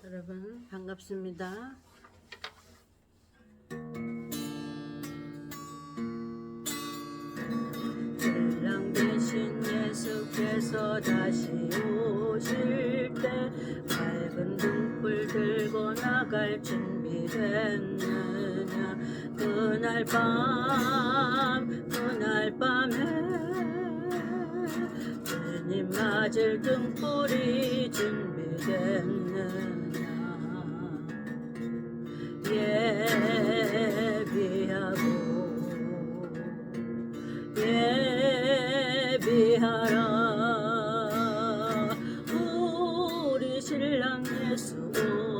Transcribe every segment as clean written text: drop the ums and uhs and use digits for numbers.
여러분 반갑습니다. 신랑 대신 예수께서 다시 오실 때 밝은 등불 들고 나갈 준비됐느냐. 그날 밤에 주님 맞을 등불이 준비됐느냐. 예비하라. 우리 신랑 예수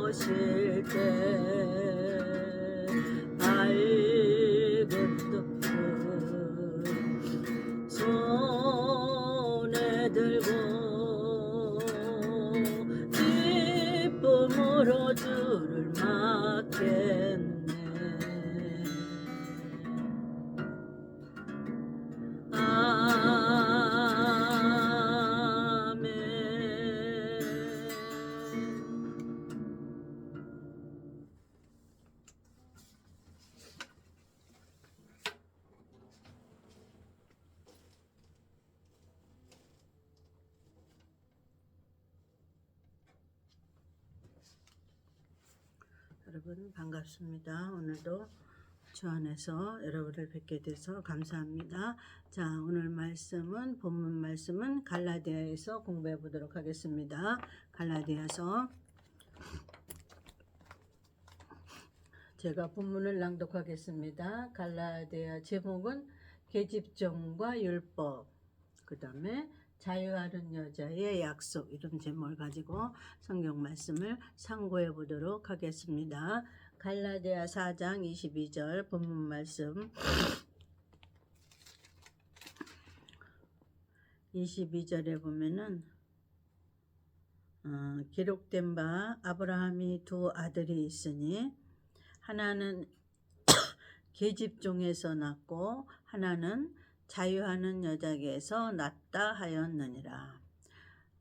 오실 때 밝은 등불 손에 들고 기쁨으로 주를 맞겠네. 아멘. 여러분 반갑습니다. 오늘도 주 안에서 여러분을 뵙게 돼서 감사합니다. 자, 오늘 말씀은 본문 말씀은 갈라디아에서 공부해 보도록 하겠습니다. 갈라디아서 제가 본문을 낭독하겠습니다. 갈라디아 제목은 계집종과 율법, 그 다음에 자유하는 여자의 약속, 이런 제목을 가지고 성경 말씀을 상고해 보도록 하겠습니다. 갈라디아 4장 22절 본문 말씀 22절에 보면은 기록된 바 아브라함이 두 아들이 있으니 하나는 계집종에서 낳고 하나는 자유하는 여자에게서 낳다 하였느니라.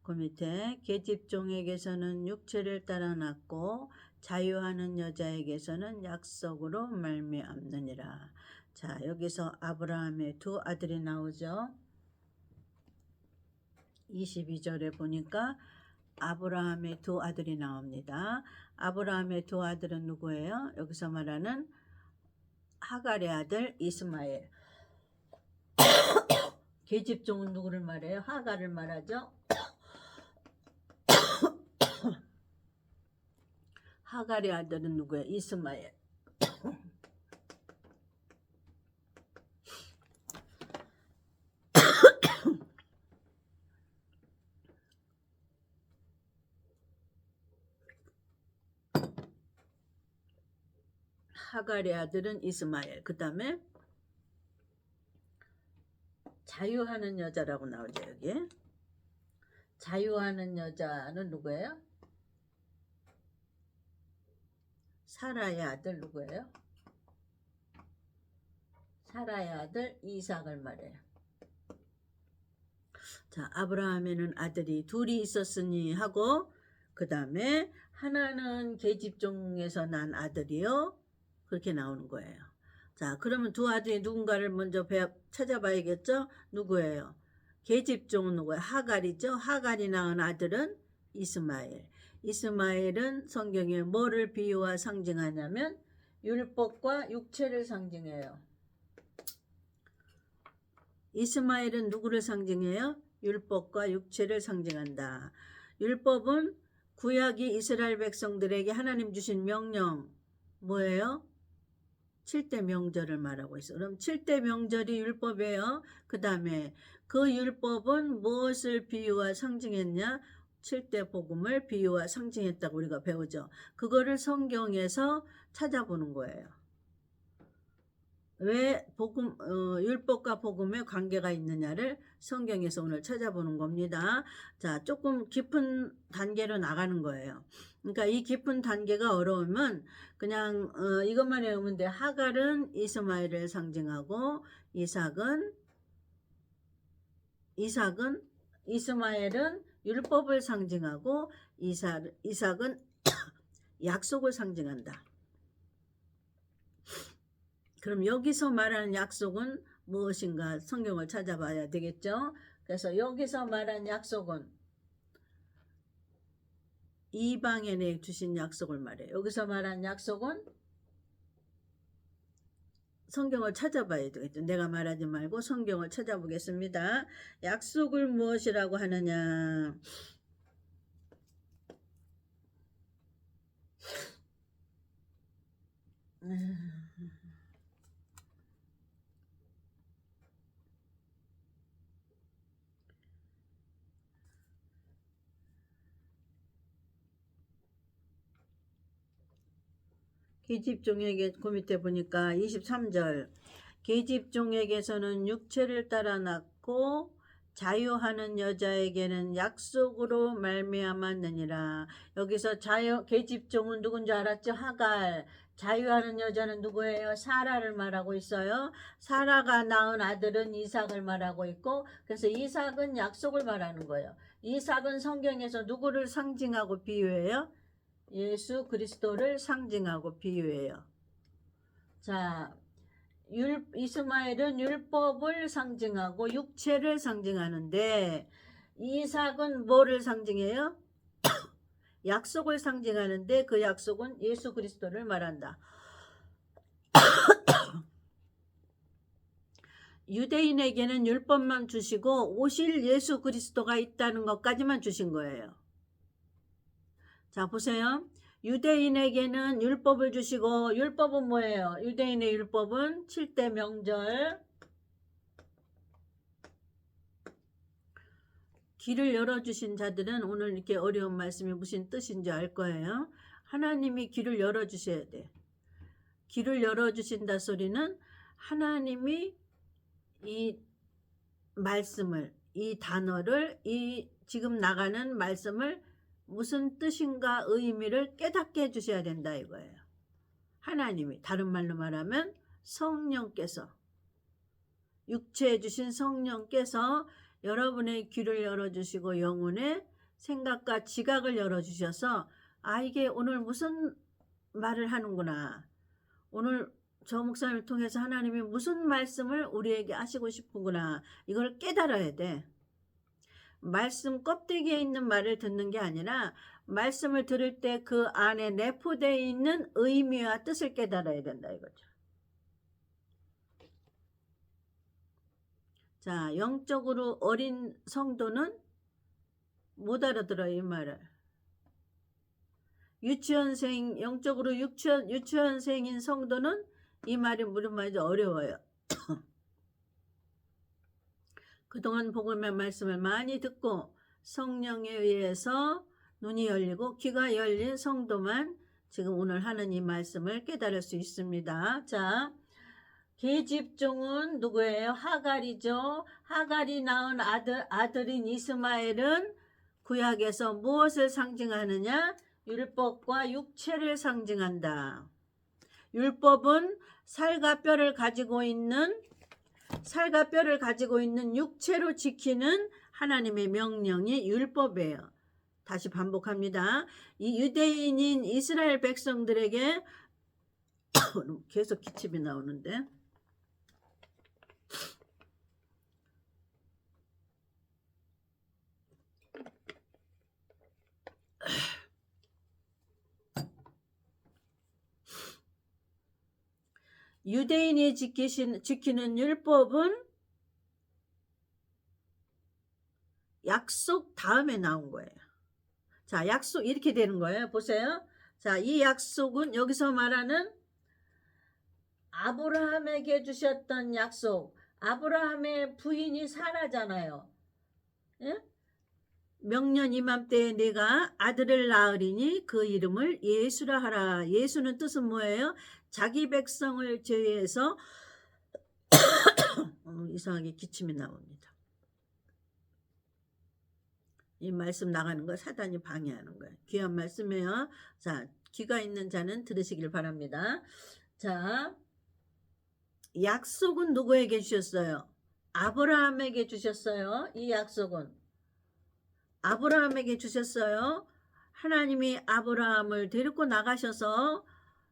그 밑에 계집종에게서는 육체를 따라 낳고 자유하는 여자에게서는 약속으로 말미암느니라. 자, 여기서 아브라함의 두 아들이 나오죠. 22절에 보니까 아브라함의 두 아들이 나옵니다. 아브라함의 두 아들은 누구예요? 여기서 말하는 하갈의 아들 이스마엘. 계집종은 누구를 말해요? 하갈을 말하죠. 하갈의 아들은 누구예요? 이스마엘. 하갈의 아들은 이스마엘. 그 다음에 자유하는 여자라고 나오죠. 여기 자유하는 여자는 누구예요? 사라의 아들 누구예요? 사라의 아들 이삭을 말해요. 자, 아브라함에는 아들이 둘이 있었으니 하고, 그 다음에 하나는 계집종에서 난 아들이요, 그렇게 나오는 거예요. 자, 그러면 두 아들이 누군가를 먼저 찾아봐야겠죠? 누구예요? 계집종은 누구예요? 하갈이죠. 하갈이 낳은 아들은 이스마엘. 이스마엘은 성경에 뭐를 비유와 상징하냐면 율법과 육체를 상징해요. 이스마엘은 누구를 상징해요? 율법과 육체를 상징한다. 율법은 구약이 이스라엘 백성들에게 하나님 주신 명령, 뭐예요? 7대 명절을 말하고 있어. 그럼 7대 명절이 율법이에요. 그 다음에 그 율법은 무엇을 비유와 상징했냐? 7대 복음을 비유와 상징했다고 우리가 배우죠. 그거를 성경에서 찾아보는 거예요. 왜 율법과 복음의 관계가 있느냐를 성경에서 오늘 찾아보는 겁니다. 자, 조금 깊은 단계로 나가는 거예요. 그러니까 이 깊은 단계가 어려우면 그냥 이것만 외우면 돼. 하갈은 이스마엘을 상징하고 이스마엘은 율법을 상징하고 이삭은 약속을 상징한다. 그럼 여기서 말하는 약속은 무엇인가 성경을 찾아봐야 되겠죠. 그래서 여기서 말하는 약속은 이방인에게 주신 약속을 말해요. 여기서 말하는 약속은 성경을 찾아봐야 되겠죠. 내가 말하지 말고 성경을 찾아보겠습니다. 약속을 무엇이라고 하느냐. 계집종에게 그 밑에 보니까 23절 계집종에게서는 육체를 따라 낳고 자유하는 여자에게는 약속으로 말미암았느니라. 여기서 계집종은 누군지 알았죠? 하갈. 자유하는 여자는 누구예요? 사라를 말하고 있어요. 사라가 낳은 아들은 이삭을 말하고 있고, 그래서 이삭은 약속을 말하는 거예요. 이삭은 성경에서 누구를 상징하고 비유해요? 예수 그리스도를 상징하고 비유해요. 자, 이스마엘은 율법을 상징하고 육체를 상징하는데, 이삭은 뭐를 상징해요? 약속을 상징하는데 그 약속은 예수 그리스도를 말한다. 유대인에게는 율법만 주시고 오실 예수 그리스도가 있다는 것까지만 주신 거예요. 자, 보세요. 유대인에게는 율법을 주시고, 율법은 뭐예요? 유대인의 율법은 7대 명절, 길을 열어주신 자들은 오늘 이렇게 어려운 말씀이 무슨 뜻인지 알 거예요. 하나님이 길을 열어주셔야 돼. 길을 열어주신다 소리는 하나님이 이 말씀을, 이 단어를, 이 지금 나가는 말씀을 무슨 뜻인가 의미를 깨닫게 해주셔야 된다 이거예요. 하나님이, 다른 말로 말하면 성령께서, 육체해 주신 성령께서 여러분의 귀를 열어주시고 영혼의 생각과 지각을 열어주셔서 이게 오늘 무슨 말을 하는구나. 오늘 저 목사님을 통해서 하나님이 무슨 말씀을 우리에게 하시고 싶은구나. 이걸 깨달아야 돼. 말씀 껍데기에 있는 말을 듣는 게 아니라 말씀을 들을 때 그 안에 내포되어 있는 의미와 뜻을 깨달아야 된다 이거죠. 자, 영적으로 어린 성도는 못 알아들어요 이 말을. 유치원생, 영적으로 유치원생인 성도는 이 말이 무슨 말인지 어려워요. 그동안 복음의 말씀을 많이 듣고 성령에 의해서 눈이 열리고 귀가 열린 성도만 지금 오늘 하는 이 말씀을 깨달을 수 있습니다. 자, 계집종은 누구예요? 하갈이죠. 하갈이 낳은 아들인 이스마엘은 구약에서 무엇을 상징하느냐? 율법과 육체를 상징한다. 율법은 살과 뼈를 가지고 있는 육체로 지키는 하나님의 명령이 율법이에요. 다시 반복합니다. 이 유대인인 이스라엘 백성들에게 계속 기침이 나오는데 유대인이 지키는 율법은 약속 다음에 나온 거예요. 자, 약속 이렇게 되는 거예요. 보세요. 자, 이 약속은 여기서 말하는 아브라함에게 주셨던 약속. 아브라함의 부인이 사라잖아요. 예? 명년 이맘때에 내가 아들을 낳으리니 그 이름을 예수라 하라. 예수는 뜻은 뭐예요? 자기 백성을 제외해서 이상하게 기침이 나옵니다. 이 말씀 나가는 거 사단이 방해하는 거예요. 귀한 말씀이에요. 자, 귀가 있는 자는 들으시길 바랍니다. 자, 약속은 누구에게 주셨어요? 아브라함에게 주셨어요. 이 약속은 아브라함에게 주셨어요. 하나님이 아브라함을 데리고 나가셔서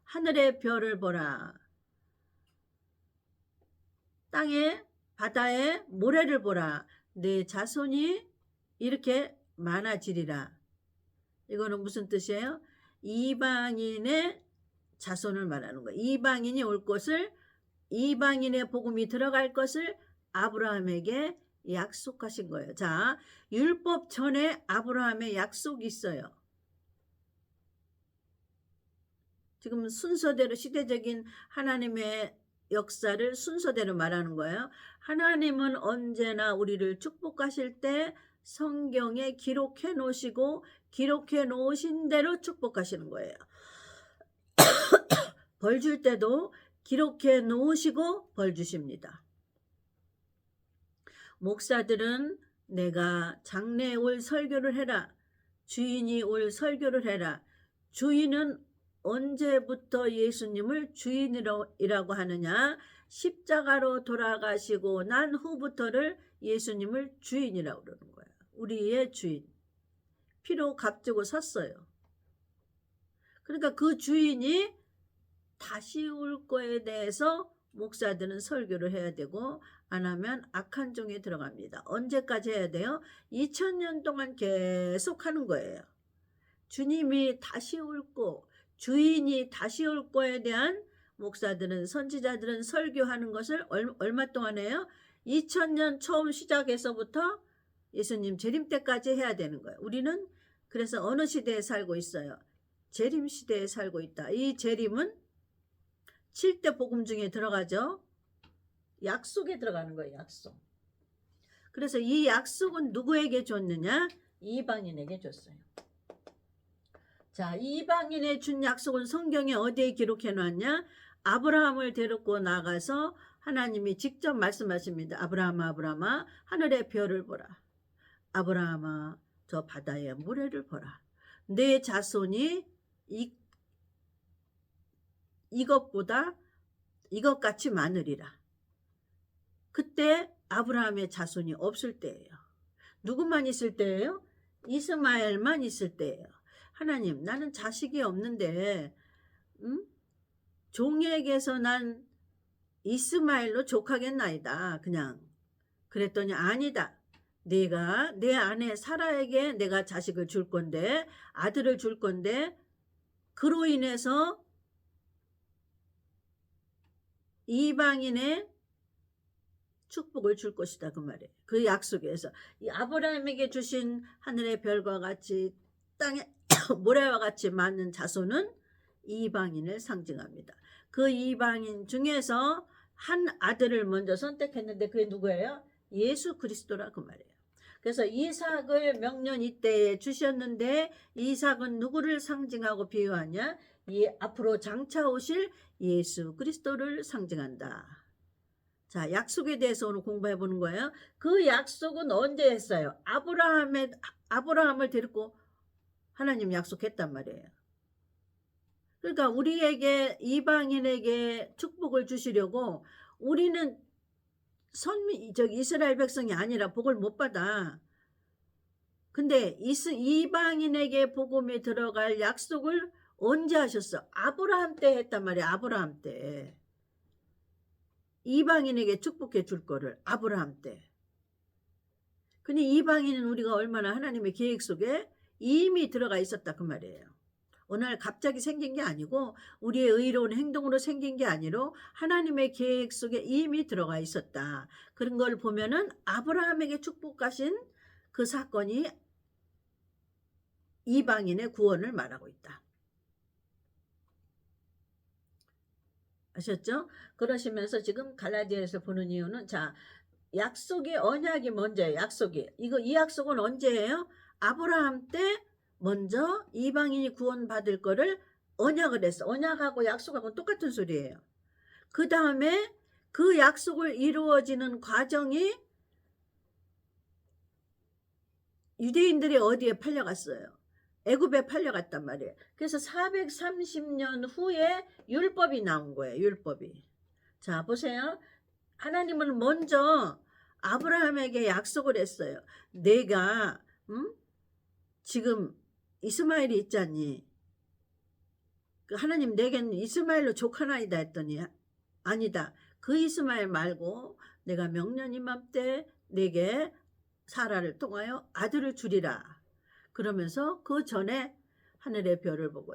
하늘의 별을 보라, 땅에 바다에 모래를 보라, 내 자손이 이렇게 많아지리라. 이거는 무슨 뜻이에요? 이방인의 자손을 말하는 거예요. 이방인이 올 것을, 이방인의 복음이 들어갈 것을 아브라함에게 약속하신 거예요. 자, 율법 전에 아브라함의 약속이 있어요. 지금 순서대로, 시대적인 하나님의 역사를 순서대로 말하는 거예요. 하나님은 언제나 우리를 축복하실 때 성경에 기록해 놓으시고 기록해 놓으신 대로 축복하시는 거예요. 벌 줄 때도 기록해 놓으시고 벌 주십니다. 목사들은 내가 장래에 올 설교를 해라, 주인이 올 설교를 해라. 주인은 언제부터 예수님을 주인이라고 하느냐? 십자가로 돌아가시고 난 후부터를 예수님을 주인이라고 그러는 거예요. 우리의 주인. 피로 값주고 샀어요. 그러니까 그 주인이 다시 올 거에 대해서 목사들은 설교를 해야 되고, 안 하면 악한 종에 들어갑니다. 언제까지 해야 돼요? 2000년 동안 계속 하는 거예요. 주님이 다시 올 거, 주인이 다시 올 거에 대한 목사들은, 선지자들은 설교하는 것을 얼마 동안 해요? 2000년 처음 시작해서부터 예수님 재림 때까지 해야 되는 거예요. 우리는 그래서 어느 시대에 살고 있어요? 재림 시대에 살고 있다. 이 재림은 7대 복음 중에 들어가죠. 약속에 들어가는 거예요. 약속. 그래서 이 약속은 누구에게 줬느냐? 이방인에게 줬어요. 자, 이방인에 준 약속은 성경에 어디에 기록해 놨냐? 아브라함을 데리고 나가서 하나님이 직접 말씀하십니다. 아브라함아, 아브라함아, 하늘의 별을 보라. 아브라함아, 저 바다의 모래를 보라. 내 자손이 이것같이 많으리라. 그때 아브라함의 자손이 없을 때예요. 누구만 있을 때예요? 이스마엘만 있을 때예요. 하나님, 나는 자식이 없는데 종에게서 난 이스마엘로 족하겠나이다. 그냥 그랬더니 아니다. 내가 내 아내 사라에게 내가 자식을 줄 건데, 아들을 줄 건데, 그로 인해서 이방인의 축복을 줄 것이다. 그 말이에요. 그 약속에서 이 아브라함에게 주신 하늘의 별과 같이 땅에 모래와 같이 많은 자손은 이방인을 상징합니다. 그 이방인 중에서 한 아들을 먼저 선택했는데 그게 누구예요? 예수 그리스도라 그 말이에요. 그래서 이삭을 명년 이때에 주셨는데, 이삭은 누구를 상징하고 비유하냐? 이 앞으로 장차 오실 예수 그리스도를 상징한다. 자, 약속에 대해서 오늘 공부해 보는 거예요. 그 약속은 언제 했어요? 아브라함을 데리고 하나님 약속했단 말이에요. 그러니까 우리에게, 이방인에게 축복을 주시려고, 우리는 이스라엘 백성이 아니라 복을 못 받아. 근데 이방인에게 복음이 들어갈 약속을 언제 하셨어? 아브라함 때 했단 말이야. 아브라함 때. 이방인에게 축복해 줄 거를 아브라함 때. 근데 이방인은 우리가 얼마나 하나님의 계획 속에 이미 들어가 있었다 그 말이에요. 어느 날 갑자기 생긴 게 아니고 우리의 의로운 행동으로 생긴 게 아니라 하나님의 계획 속에 이미 들어가 있었다. 그런 걸 보면은 아브라함에게 축복하신 그 사건이 이방인의 구원을 말하고 있다. 아셨죠? 그러시면서 지금 갈라디아에서 보는 이유는, 자, 약속의 언약이 먼저예요. 이 약속은 언제예요? 아브라함 때 먼저 이방인이 구원받을 거를 언약을 했어. 언약하고 약속하고 똑같은 소리예요. 그 다음에 그 약속을 이루어지는 과정이 유대인들이 어디에 팔려갔어요? 애굽에 팔려갔단 말이에요. 그래서 430년 후에 율법이 나온 거예요. 율법이. 자, 보세요. 하나님은 먼저 아브라함에게 약속을 했어요. 내가 지금 이스마엘이 있잖니. 그 하나님 내겐 이스마엘로 족하나이다 했더니 아니다. 그 이스마엘 말고 내가 명년 이맘때 내게 사라를 통하여 아들을 주리라. 그러면서 그 전에 하늘의 별을 보고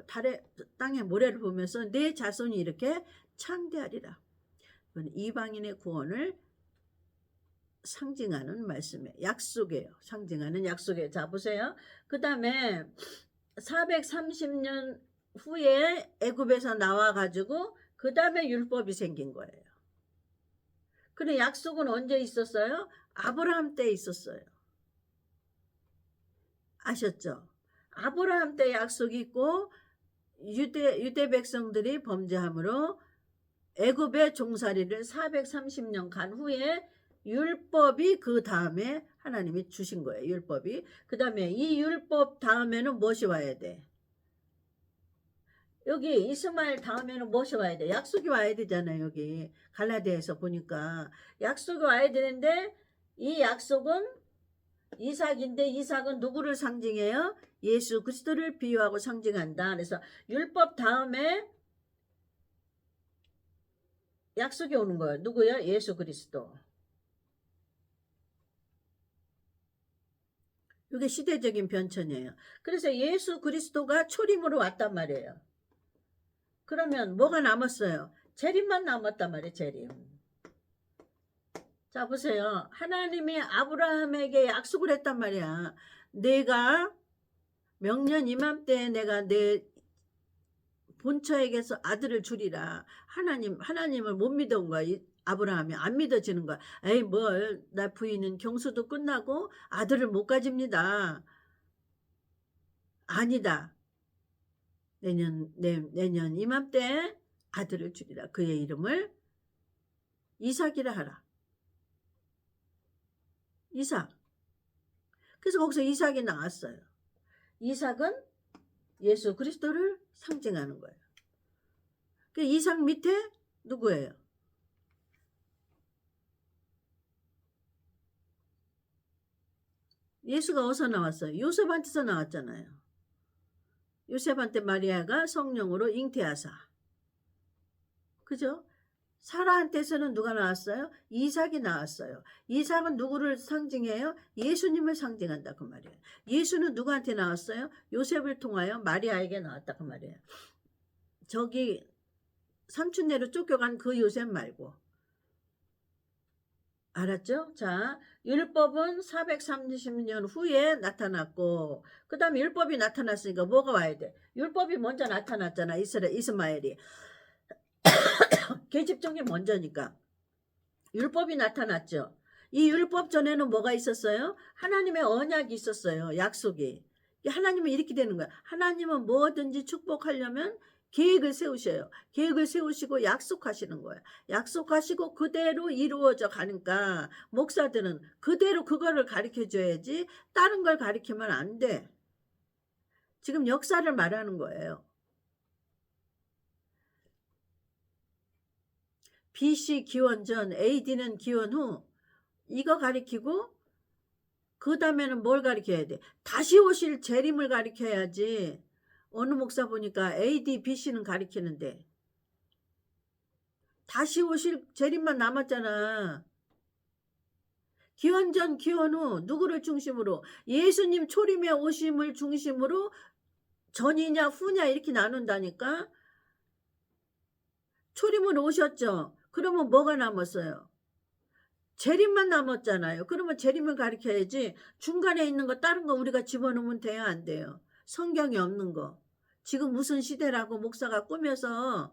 땅의 모래를 보면서 내 자손이 이렇게 창대하리라. 그건 이방인의 구원을 상징하는 말씀이에요. 약속이에요. 상징하는 약속이에요. 자 보세요. 그 다음에 430년 후에 애굽에서 나와가지고 그 다음에 율법이 생긴 거예요. 근데 약속은 언제 있었어요? 아브라함 때 있었어요. 아셨죠? 아브라함 때 약속이 있고 유대 백성들이 범죄함으로 애굽의 종살이를 430년 간 후에 율법이 그 다음에 하나님이 주신 거예요. 율법이. 그 다음에 이 율법 다음에는 무엇이 와야 돼? 여기 이스마엘 다음에는 무엇이 와야 돼? 약속이 와야 되잖아요. 여기 갈라디아에서 보니까 약속이 와야 되는데 이 약속은 이삭인데 이삭은 누구를 상징해요? 예수 그리스도를 비유하고 상징한다. 그래서 율법 다음에 약속이 오는 거예요. 누구요? 예수 그리스도. 이게 시대적인 변천이에요. 그래서 예수 그리스도가 초림으로 왔단 말이에요. 그러면 뭐가 남았어요? 재림만 남았단 말이에요. 재림. 자 보세요. 하나님이 아브라함에게 약속을 했단 말이야. 내가 명년 이맘때에 내가 내 본처에게서 아들을 주리라. 하나님을 못 믿은 거야. 아브라함이 안 믿어지는 거야. 에이 뭘, 나 부인은 경수도 끝나고 아들을 못 가집니다. 아니다. 내년 이맘때 아들을 주리라. 그의 이름을 이삭이라 하라. 이삭. 그래서 거기서 이삭이 나왔어요. 이삭은 예수 그리스도를 상징하는 거예요. 그 이삭 밑에 누구예요? 예수가 어디서 나왔어요? 요셉한테서 나왔잖아요. 요셉한테 마리아가 성령으로 잉태하사. 그죠? 사라한테서는 누가 나왔어요? 이삭이 나왔어요. 이삭은 누구를 상징해요? 예수님을 상징한다 그 말이에요. 예수는 누구한테 나왔어요? 요셉을 통하여 마리아에게 나왔다 그 말이에요. 저기 삼촌네로 쫓겨간 그 요셉 말고. 알았죠? 자, 율법은 430년 후에 나타났고 그 다음에 율법이 나타났으니까 뭐가 와야 돼? 율법이 먼저 나타났잖아. 이스마엘이. 계집종이 먼저니까. 율법이 나타났죠. 이 율법 전에는 뭐가 있었어요? 하나님의 언약이 있었어요. 약속이. 하나님은 이렇게 되는 거야. 하나님은 뭐든지 축복하려면 계획을 세우셔요. 계획을 세우시고 약속하시는 거예요. 약속하시고 그대로 이루어져 가니까 목사들은 그대로 그거를 가르쳐줘야지 다른 걸 가르치면 안 돼. 지금 역사를 말하는 거예요. BC 기원 전, AD는 기원 후 이거 가리키고 그 다음에는 뭘 가리켜야 돼? 다시 오실 재림을 가리켜야지. 어느 목사 보니까 AD, BC는 가리키는데 다시 오실 재림만 남았잖아. 기원 전, 기원 후 누구를 중심으로? 예수님 초림의 오심을 중심으로 전이냐 후냐 이렇게 나눈다니까. 초림으로 오셨죠? 그러면 뭐가 남았어요? 재림만 남았잖아요. 그러면 재림을 가리켜야지 중간에 있는 거 다른 거 우리가 집어넣으면 돼야 안 돼요. 성경이 없는 거. 지금 무슨 시대라고 목사가 꾸며서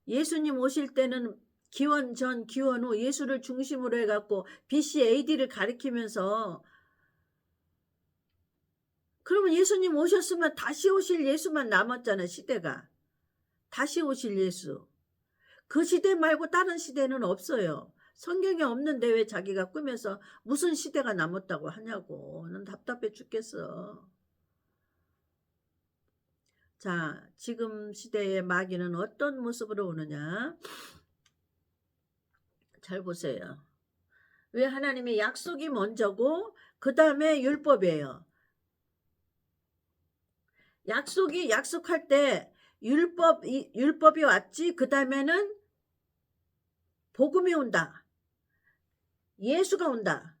예수님 오실 때는 기원 전 기원 후 예수를 중심으로 해갖고 BC AD를 가리키면서 그러면 예수님 오셨으면 다시 오실 예수만 남았잖아. 시대가. 다시 오실 예수. 그 시대 말고 다른 시대는 없어요. 성경에 없는데 왜 자기가 꾸며서 무슨 시대가 남았다고 하냐고. 난 답답해 죽겠어. 자, 지금 시대의 마귀는 어떤 모습으로 오느냐. 잘 보세요. 왜 하나님의 약속이 먼저고 그 다음에 율법이에요. 약속할 때 율법이 왔지. 그 다음에는 복음이 온다. 예수가 온다.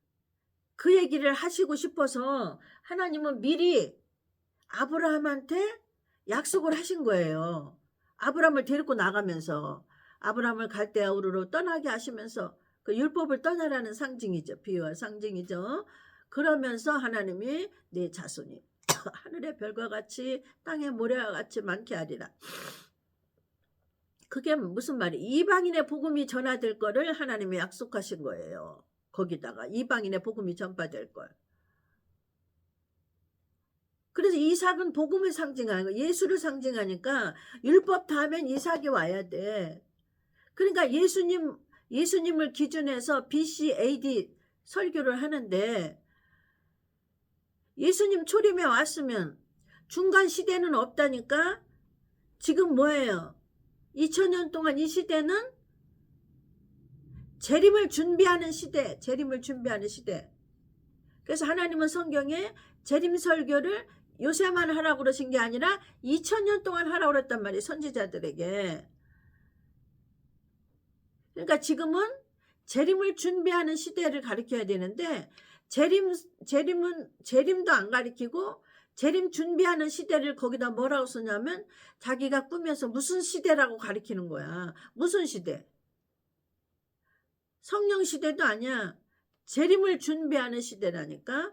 그 얘기를 하시고 싶어서 하나님은 미리 아브라함한테 약속을 하신 거예요. 아브라함을 데리고 나가면서 아브라함을 갈대아 우르로 떠나게 하시면서 그 율법을 떠나라는 상징이죠. 비유와 상징이죠. 그러면서 하나님이 네 자손이 하늘의 별과 같이 땅의 모래와 같이 많게 하리라. 그게 무슨 말이에요? 이방인의 복음이 전화될 거를 하나님이 약속하신 거예요. 거기다가 이방인의 복음이 전파될 걸. 그래서 이삭은 복음을 상징하는 거, 예수를 상징하니까 율법 다음엔 이삭이 와야 돼. 그러니까 예수님을 기준해서 BC, AD 설교를 하는데 예수님 초림에 왔으면 중간 시대는 없다니까. 지금 뭐예요? 2000년 동안 이 시대는 재림을 준비하는 시대. 그래서 하나님은 성경에 재림 설교를 요새만 하라고 그러신 게 아니라 2000년 동안 하라고 그랬단 말이에요. 선지자들에게. 그러니까 지금은 재림을 준비하는 시대를 가리켜야 되는데 재림도 안 가리키고 재림 준비하는 시대를 거기다 뭐라고 쓰냐면 자기가 꾸며서 무슨 시대라고 가리키는 거야. 무슨 시대? 성령 시대도 아니야. 재림을 준비하는 시대라니까.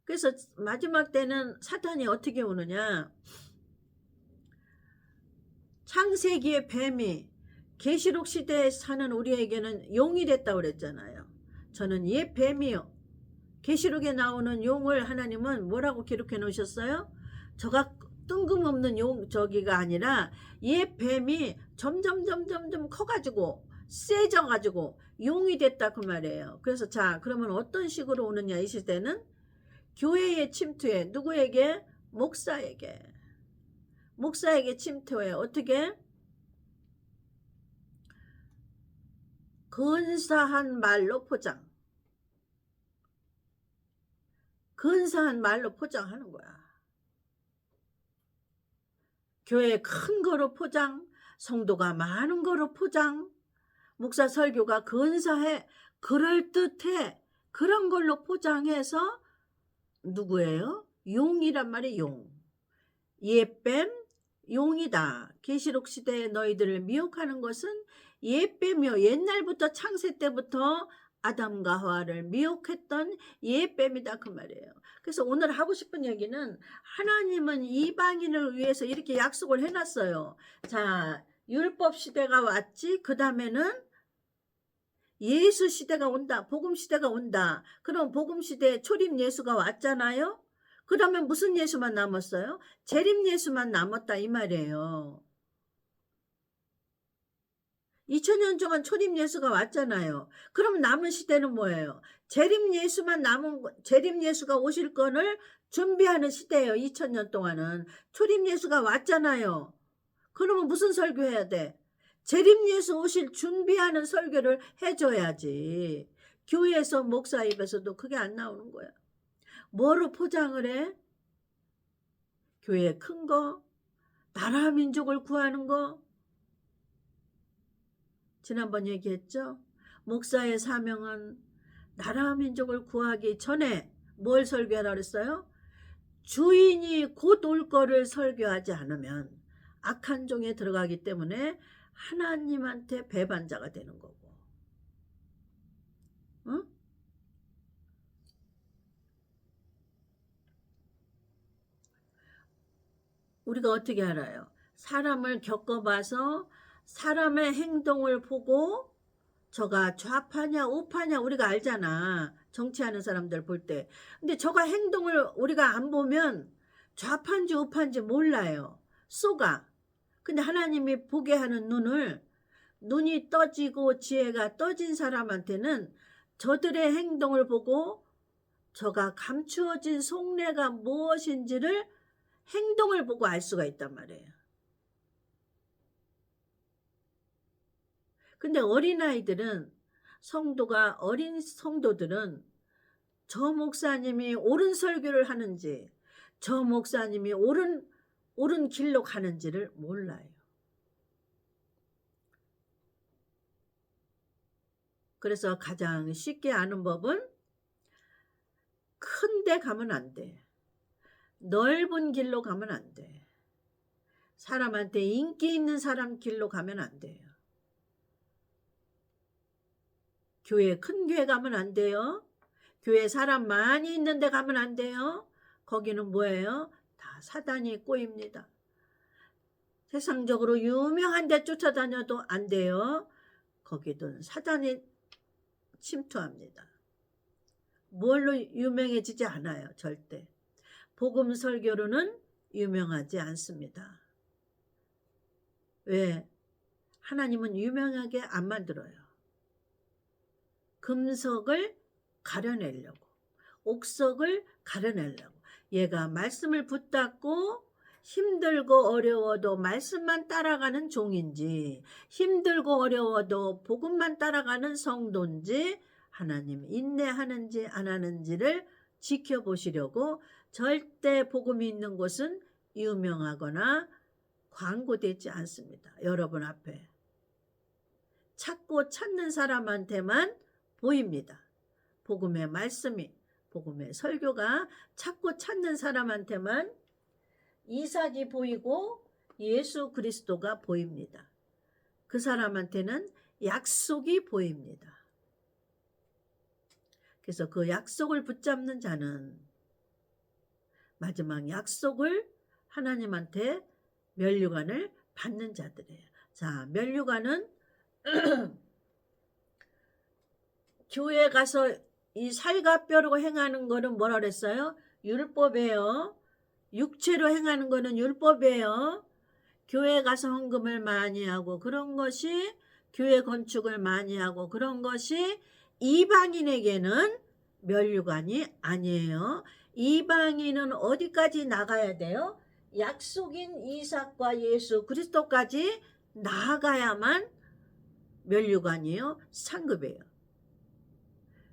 그래서 마지막 때는 사탄이 어떻게 오느냐. 창세기의 뱀이 계시록 시대에 사는 우리에게는 용이 됐다고 그랬잖아요. 저는 옛 뱀이요. 계시록에 나오는 용을 하나님은 뭐라고 기록해 놓으셨어요? 저가 뜬금없는 용 저기가 아니라 옛 뱀이 점점 커가지고 세져가지고 용이 됐다 그 말이에요. 그래서 자 그러면 어떤 식으로 오느냐 이 시대는 교회의 침투에 누구에게? 목사에게 침투해. 어떻게? 근사한 말로 포장하는 거야. 교회 큰 거로 포장, 성도가 많은 거로 포장, 목사 설교가 근사해, 그럴듯해, 그런 걸로 포장해서 누구예요? 용이란 말이에요. 용. 옛뱀 용이다. 계시록 시대에 너희들을 미혹하는 것은 옛뱀이요. 옛날부터 창세 때부터 아담과 하와를 미혹했던 옛뱀이다 그 말이에요. 그래서 오늘 하고 싶은 얘기는 하나님은 이방인을 위해서 이렇게 약속을 해놨어요. 자, 율법 시대가 왔지. 그 다음에는 예수 시대가 온다. 복음 시대가 온다. 그럼 복음 시대에 초림 예수가 왔잖아요. 그러면 무슨 예수만 남았어요? 재림 예수만 남았다 이 말이에요. 2000년 동안 초림 예수가 왔잖아요. 그럼 남은 시대는 뭐예요? 재림 예수가 오실 거를 준비하는 시대예요. 2000년 동안은 초림 예수가 왔잖아요. 그러면 무슨 설교해야 돼? 재림 예수 오실 준비하는 설교를 해줘야지. 교회에서 목사 입에서도 그게 안 나오는 거야. 뭐로 포장을 해? 교회 큰 거, 나라 민족을 구하는 거. 지난번 얘기했죠? 목사의 사명은 나라 민족을 구하기 전에 뭘 설교하라 그랬어요? 주인이 곧 올 거를 설교하지 않으면 악한 종에 들어가기 때문에 하나님한테 배반자가 되는 거고. 응? 우리가 어떻게 알아요? 사람을 겪어봐서 사람의 행동을 보고 저가 좌파냐 우파냐 우리가 알잖아. 정치하는 사람들 볼 때. 근데 저가 행동을 우리가 안 보면 좌파인지 우파인지 몰라요. 쏘가. 근데 하나님이 보게 하는 눈이 떠지고 지혜가 떠진 사람한테는 저들의 행동을 보고 저가 감추어진 속내가 무엇인지를 행동을 보고 알 수가 있단 말이에요. 근데 어린아이들은 성도가 어린 성도들은 저 목사님이 옳은 설교를 하는지 저 목사님이 옳은 길로 가는지를 몰라요. 그래서 가장 쉽게 아는 법은 큰 데 가면 안 돼. 넓은 길로 가면 안 돼. 사람한테 인기 있는 사람 길로 가면 안 돼요. 큰 교회 가면 안 돼요. 교회 사람 많이 있는 데 가면 안 돼요. 거기는 뭐예요? 다 사단이 꼬입니다. 세상적으로 유명한 데 쫓아다녀도 안 돼요. 거기도 사단이 침투합니다. 뭘로 유명해지지 않아요. 절대. 복음 설교로는 유명하지 않습니다. 왜? 하나님은 유명하게 안 만들어요. 금석을 가려내려고, 옥석을 가려내려고. 얘가 말씀을 붙잡고 힘들고 어려워도 말씀만 따라가는 종인지, 힘들고 어려워도 복음만 따라가는 성도인지, 하나님 인내하는지 안 하는지를 지켜보시려고. 절대 복음이 있는 곳은 유명하거나 광고되지 않습니다. 여러분 앞에 찾고 찾는 사람한테만 보입니다. 복음의 말씀이, 복음의 설교가 찾고 찾는 사람한테만 이삭이 보이고 예수 그리스도가 보입니다. 그 사람한테는 약속이 보입니다. 그래서 그 약속을 붙잡는 자는 마지막 약속을 하나님한테 면류관을 받는 자들이에요. 자, 면류관은 교회 가서 이 살과 뼈로 행하는 거는 뭐라 그랬어요? 율법이에요. 육체로 행하는 거는 율법이에요. 교회 가서 헌금을 많이 하고 그런 것이, 교회 건축을 많이 하고 그런 것이 이방인에게는 면류관이 아니에요. 이방인은 어디까지 나가야 돼요? 약속인 이삭과 예수 그리스도까지 나아가야만 면류관이에요. 상급이에요.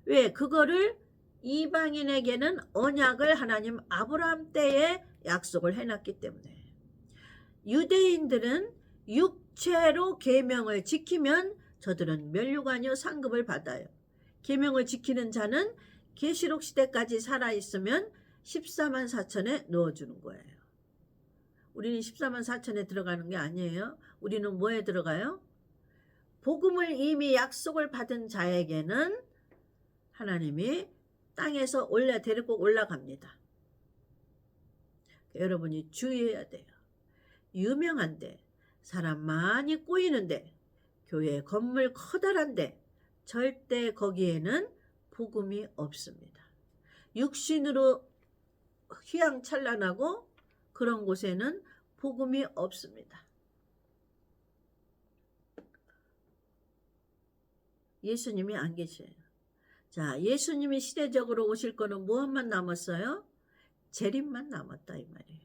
왜? 그거를 이방인에게는 언약을 하나님 아브라함 때에 약속을 해놨기 때문에. 유대인들은 육체로 계명을 지키면 저들은 면류관이요 상급을 받아요. 계명을 지키는 자는 계시록 시대까지 살아있으면 14만 4천에 넣어주는 거예요. 우리는 14만 4천에 들어가는 게 아니에요. 우리는 뭐에 들어가요? 복음을 이미 약속을 받은 자에게는 하나님이 땅에서 데리고 올라갑니다. 여러분이 주의해야 돼요. 유명한데, 사람 많이 꼬이는데, 교회 건물 커다란데 절대 거기에는 복음이 없습니다. 육신으로 휘황찬란하고 그런 곳에는 복음이 없습니다. 예수님이 안 계셔요. 자, 예수님이 시대적으로 오실 거는 무엇만 남았어요? 재림만 남았다 이 말이에요.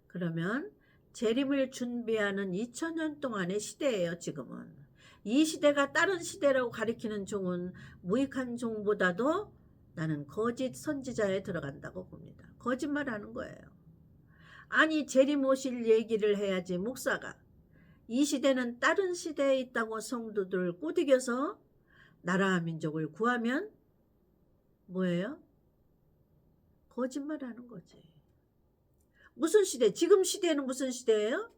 그러면 재림을 준비하는 2000년 동안의 시대예요. 지금은. 이 시대가 다른 시대라고 가리키는 종은 무익한 종보다도 나는 거짓 선지자에 들어간다고 봅니다. 거짓말하는 거예요. 아니 재림 오실 얘기를 해야지 목사가. 이 시대는 다른 시대에 있다고 성도들 꼬드겨서 나라와 민족을 구하면 뭐예요? 거짓말하는 거지. 무슨 시대? 지금 시대는 무슨 시대예요?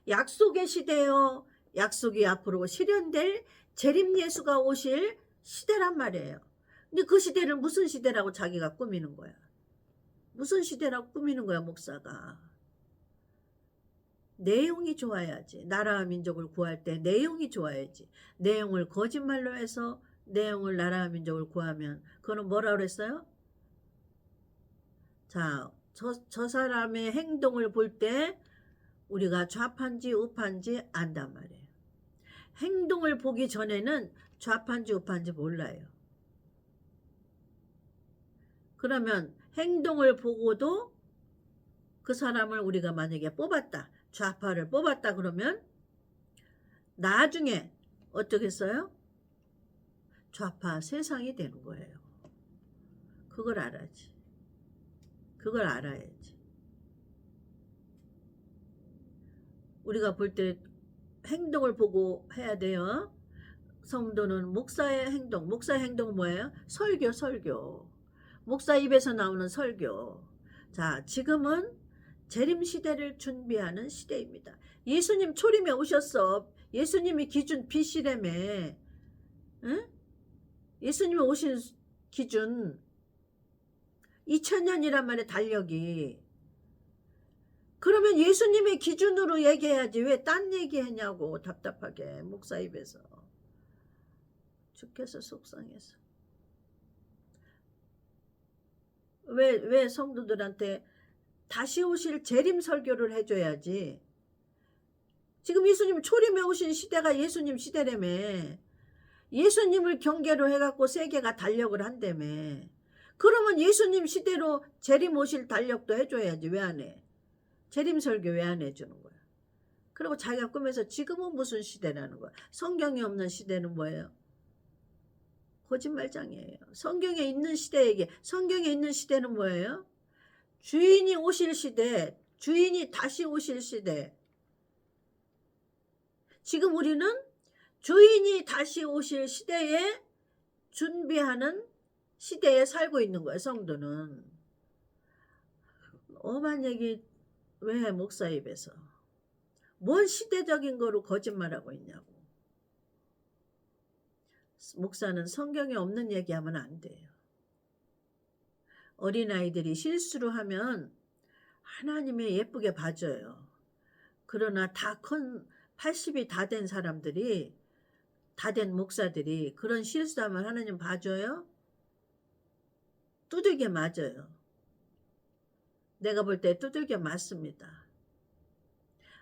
약속의 시대요. 약속이 앞으로 실현될 재림 예수가 오실 시대란 말이에요. 근데 그 시대를 무슨 시대라고 자기가 꾸미는 거야. 무슨 시대라고 꾸미는 거야 목사가. 내용이 좋아야지. 나라와 민족을 구할 때 내용이 좋아야지. 내용을 거짓말로 해서 내용을 나라와 민족을 구하면 그거는 뭐라 그랬어요? 자, 저 사람의 행동을 볼 때 우리가 좌판지 우판지 안단 말이에요. 행동을 보기 전에는 좌판지 우판지 몰라요. 그러면 행동을 보고도 그 사람을 우리가 만약에 뽑았다. 좌파를 뽑았다 그러면 나중에 어떻게 했어요? 좌파 세상이 되는 거예요. 그걸 알아야지. 그걸 알아야지. 우리가 볼 때 행동을 보고 해야 돼요. 성도는 목사의 행동은 뭐예요? 설교. 목사 입에서 나오는 설교. 자, 지금은 재림시대를 준비하는 시대입니다. 예수님 초림에 오셨어. 예수님이 기준 빛이라며. 응? 예수님이 오신 기준 2000년이란 말의 달력이. 그러면 예수님의 기준으로 얘기해야지 왜 딴 얘기했냐고. 답답하게 목사 입에서. 죽겠어 속상해서. 왜 성도들한테 다시 오실 재림 설교를 해줘야지. 지금 예수님 초림에 오신 시대가 예수님 시대라며. 예수님을 경계로 해갖고 세계가 달력을 한다며. 그러면 예수님 시대로 재림 오실 달력도 해줘야지. 왜 안 해? 재림 설교 왜 안 해주는 거야? 그리고 자기가 꿈에서 지금은 무슨 시대라는 거야? 성경이 없는 시대는 뭐예요? 거짓말장이에요. 성경에 있는 시대는 뭐예요? 주인이 오실 시대, 주인이 다시 오실 시대. 지금 우리는 주인이 다시 오실 시대에 준비하는 시대에 살고 있는 거예요. 성도는. 엄한 얘기 왜 해 목사 입에서. 뭔 시대적인 거로 거짓말하고 있냐고. 목사는 성경에 없는 얘기하면 안 돼요. 어린아이들이 실수를 하면 하나님이 예쁘게 봐줘요. 그러나 80이 다 된 사람들이, 다 된 목사들이 그런 실수하면 하나님 봐줘요? 두들겨 맞아요. 내가 볼 때 두들겨 맞습니다.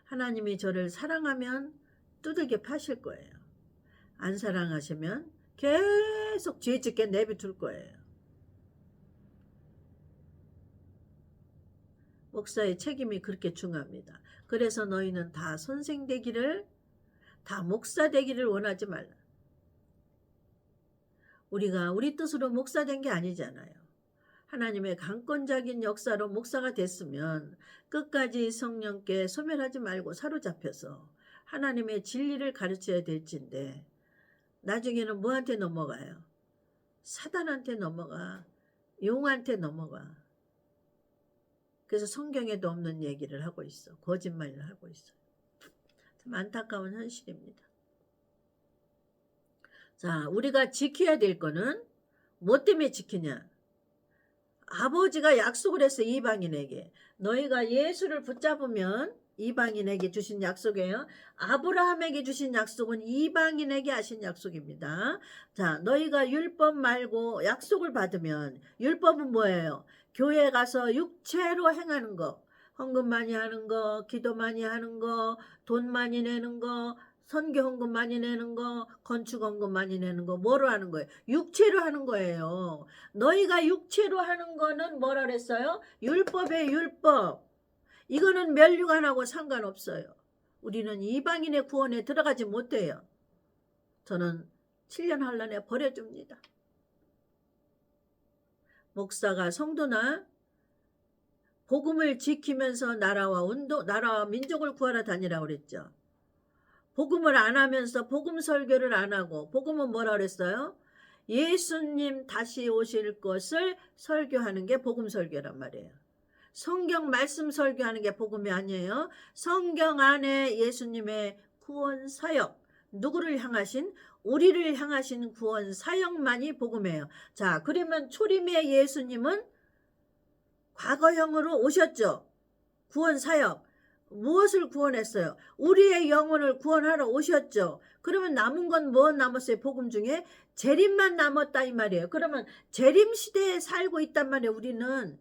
하나님이 저를 사랑하면 두들겨 파실 거예요. 안 사랑하시면 계속 죄 짓게 내비둘 거예요. 목사의 책임이 그렇게 중요합니다. 그래서 너희는 다 선생 되기를, 다 목사 되기를 원하지 말라. 우리가 우리 뜻으로 목사 된 게 아니잖아요. 하나님의 강권적인 역사로 목사가 됐으면 끝까지 성령께 소멸하지 말고 사로잡혀서 하나님의 진리를 가르쳐야 될진데 나중에는 뭐한테 넘어가요? 사단한테 넘어가. 용한테 넘어가. 그래서 성경에도 없는 얘기를 하고 있어. 거짓말을 하고 있어. 참 안타까운 현실입니다. 자, 우리가 지켜야 될 거는 뭐 때문에 지키냐? 아버지가 약속을 했어. 이방인에게. 너희가 예수를 붙잡으면, 이방인에게 주신 약속이에요. 아브라함에게 주신 약속은 이방인에게 하신 약속입니다. 자, 너희가 율법 말고 약속을 받으면, 율법은 뭐예요? 교회 가서 육체로 행하는 거, 헌금 많이 하는 거, 기도 많이 하는 거, 돈 많이 내는 거, 선교 헌금 많이 내는 거, 건축 헌금 많이 내는 거, 뭐로 하는 거예요? 육체로 하는 거예요. 너희가 육체로 하는 거는 뭐라 그랬어요? 율법의 율법. 이거는 멸류관하고 상관없어요. 우리는 이방인의 구원에 들어가지 못해요. 저는 7년 환란에 버려줍니다. 목사가 성도나 복음을 지키면서 나라와 민족을 구하러 다니라고 그랬죠. 복음을 안 하면서 복음 설교를 안 하고, 복음은 뭐라 그랬어요? 예수님 다시 오실 것을 설교하는 게 복음 설교란 말이에요. 성경 말씀 설교하는 게 복음이 아니에요. 성경 안에 예수님의 구원 사역, 누구를 향하신? 우리를 향하신 구원 사역만이 복음이에요. 자, 그러면 초림의 예수님은 과거형으로 오셨죠. 구원 사역. 무엇을 구원했어요? 우리의 영혼을 구원하러 오셨죠. 그러면 남은 건 뭐 남았어요? 복음 중에 재림만 남았다 이 말이에요. 그러면 재림 시대에 살고 있단 말이에요. 우리는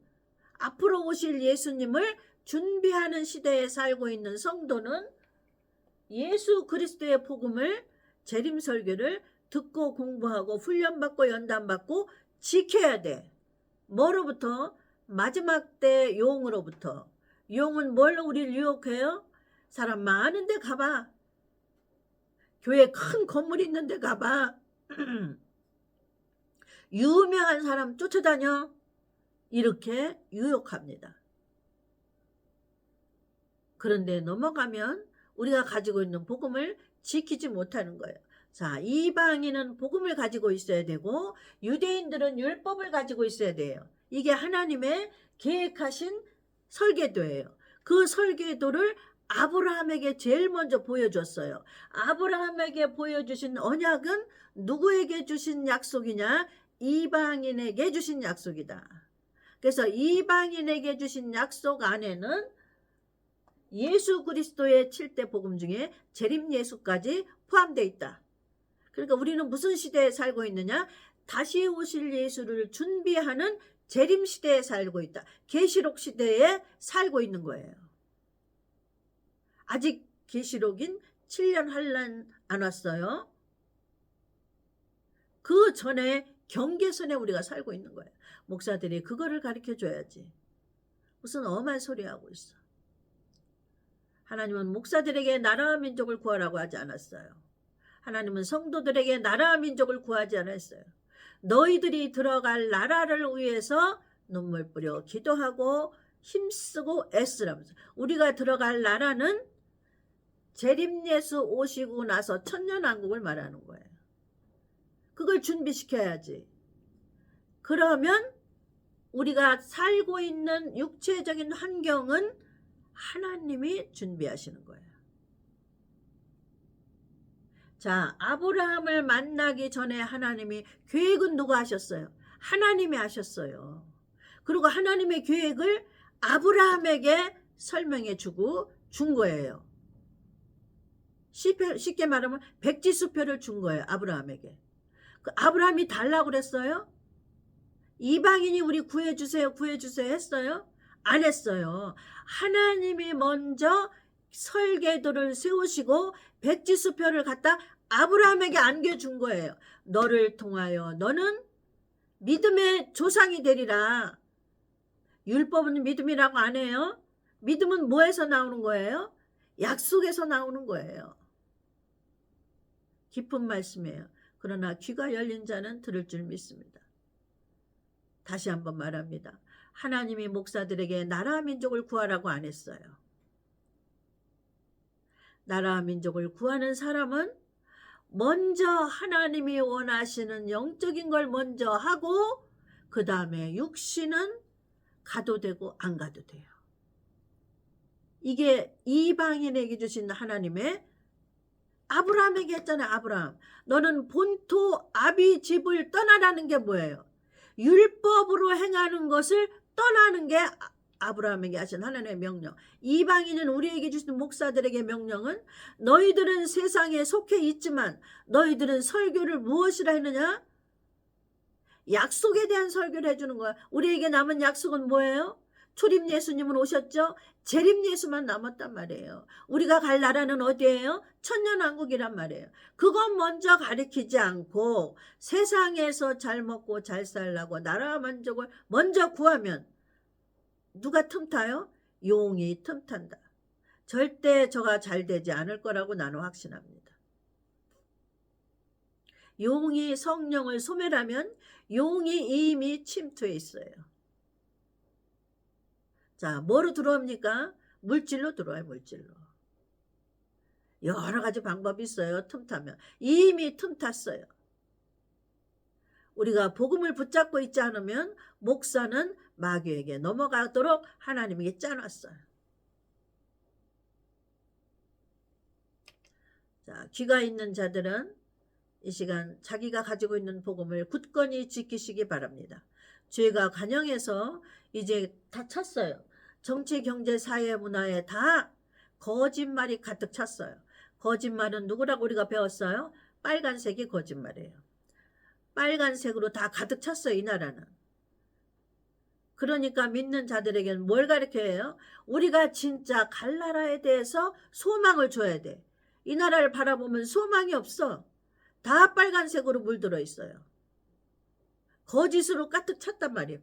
앞으로 오실 예수님을 준비하는 시대에 살고 있는 성도는 예수 그리스도의 복음을, 재림 설교를 듣고 공부하고 훈련받고 연단받고 지켜야 돼. 뭐로부터? 마지막 때 용으로부터. 용은 뭘로 우리를 유혹해요? 사람 많은 데 가봐. 교회 큰 건물 있는 데 가봐. 유명한 사람 쫓아다녀. 이렇게 유혹합니다. 그런데 넘어가면 우리가 가지고 있는 복음을 지키지 못하는 거예요. 자, 이방인은 복음을 가지고 있어야 되고 유대인들은 율법을 가지고 있어야 돼요. 이게 하나님의 계획하신 설계도예요. 그 설계도를 아브라함에게 제일 먼저 보여줬어요. 아브라함에게 보여주신 언약은 누구에게 주신 약속이냐? 이방인에게 주신 약속이다. 그래서 이방인에게 주신 약속 안에는 예수 그리스도의 7대 복음 중에 재림 예수까지 포함되어 있다. 그러니까 우리는 무슨 시대에 살고 있느냐? 다시 오실 예수를 준비하는 재림 시대에 살고 있다. 계시록 시대에 살고 있는 거예요. 아직 계시록인 7년 환란 안 왔어요. 그 전에 경계선에 우리가 살고 있는 거예요. 목사들이 그거를 가르쳐 줘야지. 무슨 엄한 소리 하고 있어. 하나님은 목사들에게 나라와 민족을 구하라고 하지 않았어요. 하나님은 성도들에게 나라와 민족을 구하지 않았어요. 너희들이 들어갈 나라를 위해서 눈물 뿌려 기도하고 힘쓰고 애쓰라면서. 우리가 들어갈 나라는 재림 예수 오시고 나서 천년왕국을 말하는 거예요. 그걸 준비시켜야지. 그러면 우리가 살고 있는 육체적인 환경은 하나님이 준비하시는 거예요. 자, 아브라함을 만나기 전에 하나님이 계획은 누가 하셨어요? 하나님이 하셨어요. 그리고 하나님의 계획을 아브라함에게 설명해 주고 준 거예요. 쉽게 말하면 백지수표를 준 거예요. 아브라함에게. 그 아브라함이 달라고 그랬어요? 이방인이 우리 구해주세요 구해주세요 했어요? 안 했어요. 하나님이 먼저 설계도를 세우시고 백지수표를 갖다 아브라함에게 안겨준 거예요. 너를 통하여 너는 믿음의 조상이 되리라. 율법은 믿음이라고 안 해요. 믿음은 뭐에서 나오는 거예요? 약속에서 나오는 거예요. 깊은 말씀이에요. 그러나 귀가 열린 자는 들을 줄 믿습니다. 다시 한번 말합니다. 하나님이 목사들에게 나라와 민족을 구하라고 안 했어요. 나라와 민족을 구하는 사람은 먼저 하나님이 원하시는 영적인 걸 먼저 하고 그 다음에 육신은 가도 되고 안 가도 돼요. 이게 이방인에게 주신 하나님의 아브라함에게 했잖아요. 아브라함 너는 본토 아비 집을 떠나라는 게 뭐예요? 율법으로 행하는 것을 떠나는 게 아브라함에게 하신 하나님의 명령. 이방인은 우리에게 주신 목사들에게 명령은 너희들은 세상에 속해 있지만 너희들은 설교를 무엇이라 했느냐? 약속에 대한 설교를 해주는 거야. 우리에게 남은 약속은 뭐예요? 초림 예수님은 오셨죠? 재림 예수만 남았단 말이에요. 우리가 갈 나라는 어디예요? 천년왕국이란 말이에요. 그건 먼저 가리키지 않고 세상에서 잘 먹고 잘 살라고 나라와 만족을 먼저 구하면 누가 틈타요? 용이 틈탄다. 절대 저가 잘 되지 않을 거라고 나는 확신합니다. 용이 성령을 소멸하면 용이 이미 침투해 있어요. 자, 뭐로 들어옵니까? 물질로 들어와요. 물질로. 여러 가지 방법이 있어요. 틈타면. 이미 틈탔어요. 우리가 복음을 붙잡고 있지 않으면 목사는 마귀에게 넘어가도록 하나님에게 짜놨어요. 자, 귀가 있는 자들은 이 시간 자기가 가지고 있는 복음을 굳건히 지키시기 바랍니다. 죄가 관영해서 이제 다 찼어요. 정치, 경제, 사회, 문화에 다 거짓말이 가득 찼어요. 거짓말은 누구라고 우리가 배웠어요? 빨간색이 거짓말이에요. 빨간색으로 다 가득 찼어요. 이 나라는. 그러니까 믿는 자들에게는 뭘 가르쳐요? 우리가 진짜 갈 나라에 대해서 소망을 줘야 돼. 이 나라를 바라보면 소망이 없어. 다 빨간색으로 물들어 있어요. 거짓으로 가득 찼단 말이에요.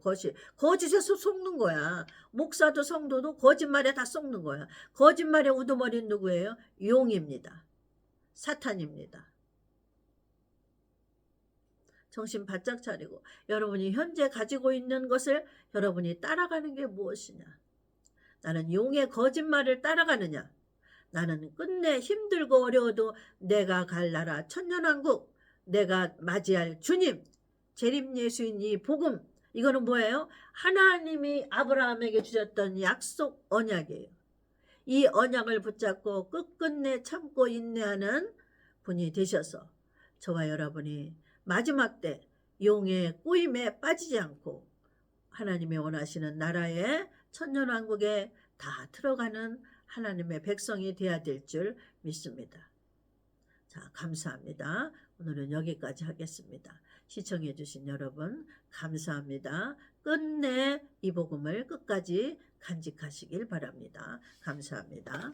거짓에서 속는 거야. 목사도 성도도 거짓말에 다 속는 거야. 거짓말의 우두머리는 누구예요? 용입니다. 사탄입니다. 정신 바짝 차리고 여러분이 현재 가지고 있는 것을 여러분이 따라가는 게 무엇이냐? 나는 용의 거짓말을 따라가느냐? 나는 끝내 힘들고 어려워도 내가 갈 나라 천년왕국, 내가 맞이할 주님, 재림 예수인 이 복음, 이거는 뭐예요? 하나님이 아브라함에게 주셨던 약속 언약이에요. 이 언약을 붙잡고 끝끝내 참고 인내하는 분이 되셔서 저와 여러분이 마지막 때 용의 꼬임에 빠지지 않고 하나님이 원하시는 나라에 천년왕국에 다 들어가는 하나님의 백성이 되어야 될 줄 믿습니다. 자, 감사합니다. 오늘은 여기까지 하겠습니다. 시청해 주신 여러분 감사합니다. 끝내 이 복음을 끝까지 간직하시길 바랍니다. 감사합니다.